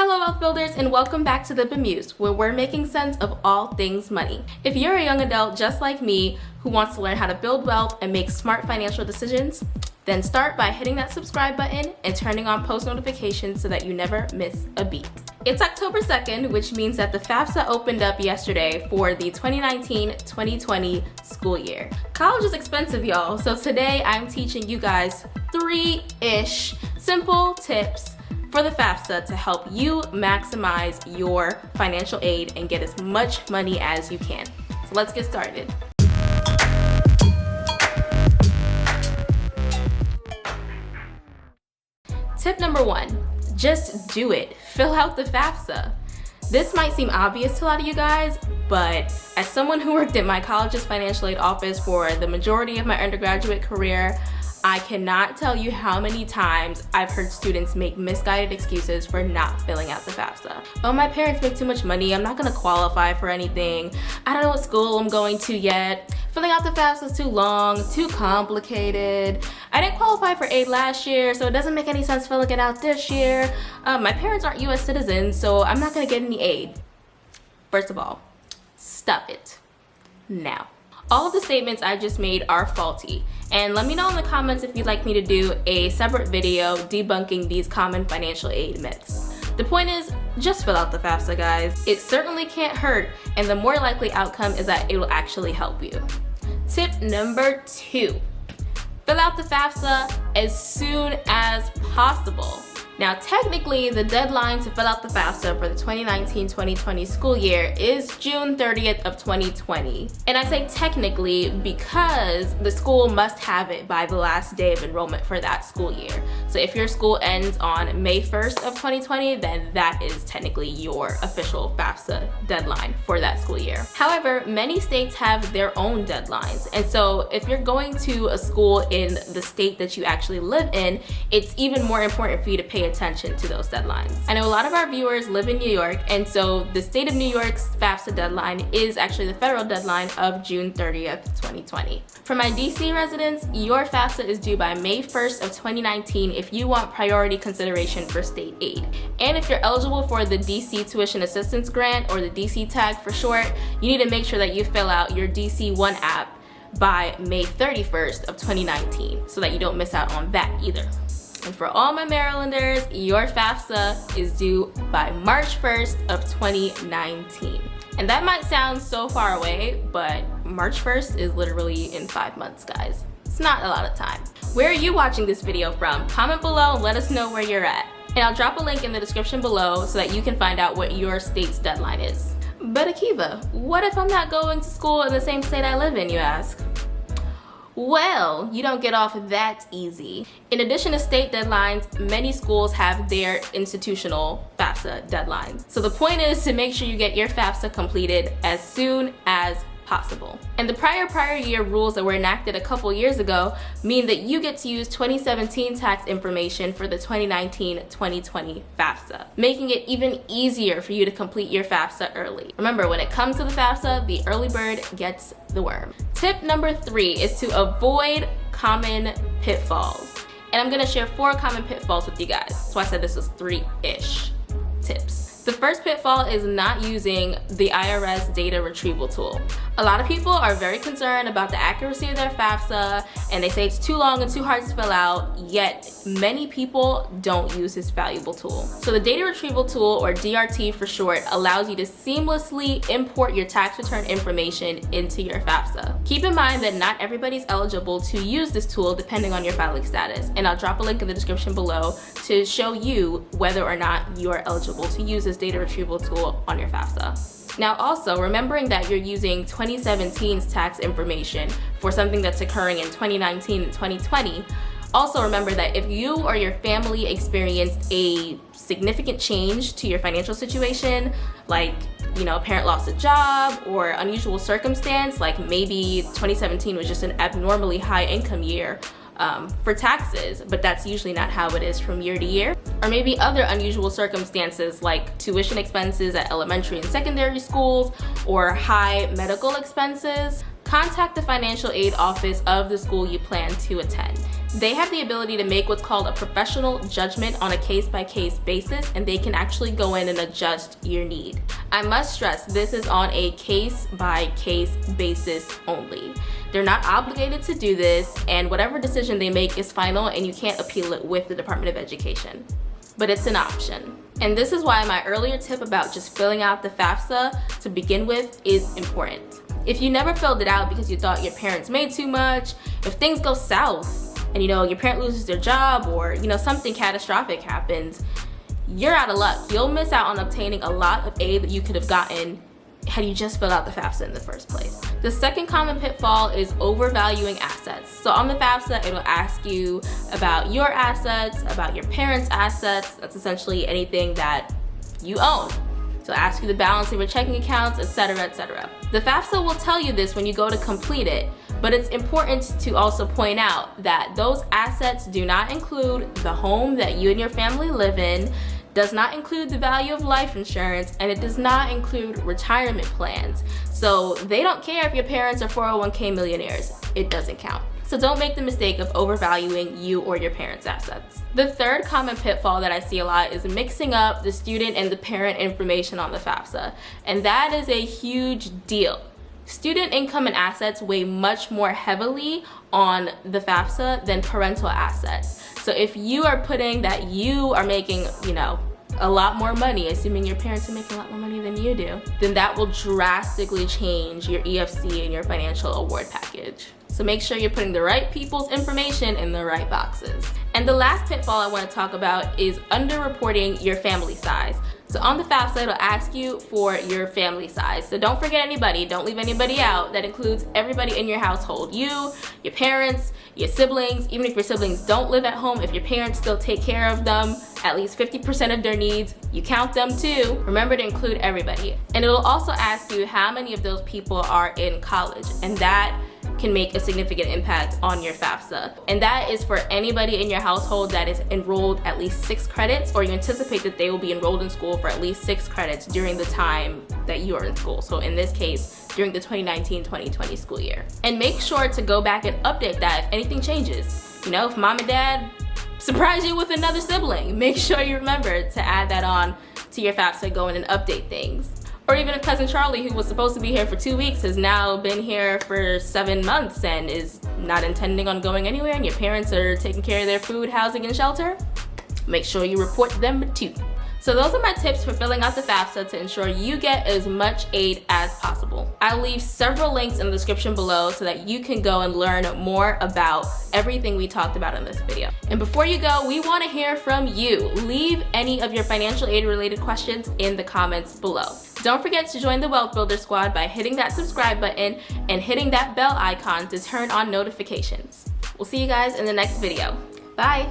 Hello wealth builders, and welcome back to the Bemused, where we're making sense of all things money. If you're a young adult just like me who wants to learn how to build wealth and make smart financial decisions, then start by hitting that subscribe button and turning on post notifications so that you never miss a beat. It's October 2nd, which means that the FAFSA opened up yesterday for the 2019-2020 school year. College is expensive, y'all, so today I'm teaching you guys three-ish simple tips for the FAFSA to help you maximize your financial aid and get as much money as you can. So let's get started. Tip number one, just do it. Fill out the FAFSA. This might seem obvious to a lot of you guys, but as someone who worked at my college's financial aid office for the majority of my undergraduate career, I cannot tell you how many times I've heard students make misguided excuses for not filling out the FAFSA. Oh, my parents make too much money, I'm not gonna qualify for anything, I don't know what school I'm going to yet, filling out the FAFSA is too long, too complicated, I didn't qualify for aid last year, so it doesn't make any sense filling it out this year, my parents aren't US citizens, so I'm not gonna get any aid. First of all, stop it now. All of the statements I just made are faulty, and let me know in the comments if you'd like me to do a separate video debunking these common financial aid myths. The point is, just fill out the FAFSA, guys. It certainly can't hurt, and the more likely outcome is that it will actually help you. Tip number two, fill out the FAFSA as soon as possible. Now, technically, the deadline to fill out the FAFSA for the 2019-2020 school year is June 30th of 2020. And I say technically because the school must have it by the last day of enrollment for that school year. So if your school ends on May 1st of 2020, then that is technically your official FAFSA deadline for that school year. However, many states have their own deadlines. And so if you're going to a school in the state that you actually live in, it's even more important for you to pay attention to those deadlines. I know a lot of our viewers live in New York, and so the state of New York's FAFSA deadline is actually the federal deadline of June 30th, 2020. For my DC residents, your FAFSA is due by May 1st of 2019 if you want priority consideration for state aid. And if you're eligible for the DC Tuition Assistance Grant, or the DCTAG for short, you need to make sure that you fill out your DC One app by May 31st of 2019 so that you don't miss out on that either. And for all my Marylanders, your FAFSA is due by March 1st of 2019. And that might sound so far away, but March 1st is literally in 5 months, guys. It's not a lot of time. Where are you watching this video from? Comment below and let us know where you're at. And I'll drop a link in the description below so that you can find out what your state's deadline is. But Akiva, what if I'm not going to school in the same state I live in, you ask? Well, you don't get off that easy. In addition to state deadlines, many schools have their institutional FAFSA deadlines. So the point is to make sure you get your FAFSA completed as soon as possible. And the prior year rules that were enacted a couple years ago mean that you get to use 2017 tax information for the 2019-2020 FAFSA, making it even easier for you to complete your FAFSA early. Remember, when it comes to the FAFSA, the early bird gets the worm. Tip number three is to avoid common pitfalls. And I'm gonna share 4 common pitfalls with you guys. So I said this was 3-ish tips. The first pitfall is not using the IRS data retrieval tool. A lot of people are very concerned about the accuracy of their FAFSA, and they say it's too long and too hard to fill out, yet many people don't use this valuable tool. So the data retrieval tool, or DRT for short, allows you to seamlessly import your tax return information into your FAFSA. Keep in mind that not everybody's eligible to use this tool depending on your filing status, and I'll drop a link in the description below to show you whether or not you are eligible to use this data retrieval tool on your FAFSA. Now also, remembering that you're using 2017's tax information for something that's occurring in 2019 and 2020, also remember that if you or your family experienced a significant change to your financial situation, like, you know, a parent lost a job or unusual circumstance, like maybe 2017 was just an abnormally high income year, for taxes, but that's usually not how it is from year to year. Or maybe other unusual circumstances like tuition expenses at elementary and secondary schools or high medical expenses. Contact the financial aid office of the school you plan to attend. They have the ability to make what's called a professional judgment on a case-by-case basis, and they can actually go in and adjust your need. I must stress, this is on a case-by-case basis only. They're not obligated to do this, and whatever decision they make is final, and you can't appeal it with the Department of Education. But it's an option. And this is why my earlier tip about just filling out the FAFSA to begin with is important. If you never filled it out because you thought your parents made too much, if things go south and your parent loses their job, or something catastrophic happens, you're out of luck. You'll miss out on obtaining a lot of aid that you could have gotten had you just filled out the FAFSA in the first place. The second common pitfall is overvaluing assets. So on the FAFSA, it'll ask you about your assets, about your parents' assets. That's essentially anything that you own. So it'll ask you the balance of your checking accounts, etc., etc. The FAFSA will tell you this when you go to complete it, but it's important to also point out that those assets do not include the home that you and your family live in, does not include the value of life insurance, and it does not include retirement plans. So they don't care if your parents are 401k millionaires. It doesn't count. So don't make the mistake of overvaluing you or your parents' assets. The third common pitfall that I see a lot is mixing up the student and the parent information on the FAFSA, and that is a huge deal. Student income and assets weigh much more heavily on the FAFSA than parental assets. So if you are putting that you are making, a lot more money, assuming your parents are making a lot more money than you do, then that will drastically change your EFC and your financial award package. So make sure you're putting the right people's information in the right boxes. And the last pitfall I want to talk about is underreporting your family size. So on the FAFSA, it'll ask you for your family size. So don't forget anybody, don't leave anybody out. That includes everybody in your household. You, your parents, your siblings. Even if your siblings don't live at home, if your parents still take care of them, at least 50% of their needs, you count them too. Remember to include everybody. And it'll also ask you how many of those people are in college, and that can make a significant impact on your FAFSA. And that is for anybody in your household that is enrolled at least 6 credits, or you anticipate that they will be enrolled in school for at least 6 credits during the time that you are in school. So in this case, during the 2019-2020 school year. And make sure to go back and update that if anything changes. If mom and dad surprise you with another sibling, make sure you remember to add that on to your FAFSA, go in and update things. Or even if Cousin Charlie, who was supposed to be here for 2 weeks, has now been here for 7 months and is not intending on going anywhere, and your parents are taking care of their food, housing, and shelter, make sure you report them too. So those are my tips for filling out the FAFSA to ensure you get as much aid as possible. I'll leave several links in the description below so that you can go and learn more about everything we talked about in this video. And before you go, we want to hear from you. Leave any of your financial aid related questions in the comments below. Don't forget to join the Wealth Builder Squad by hitting that subscribe button and hitting that bell icon to turn on notifications. We'll see you guys in the next video. Bye!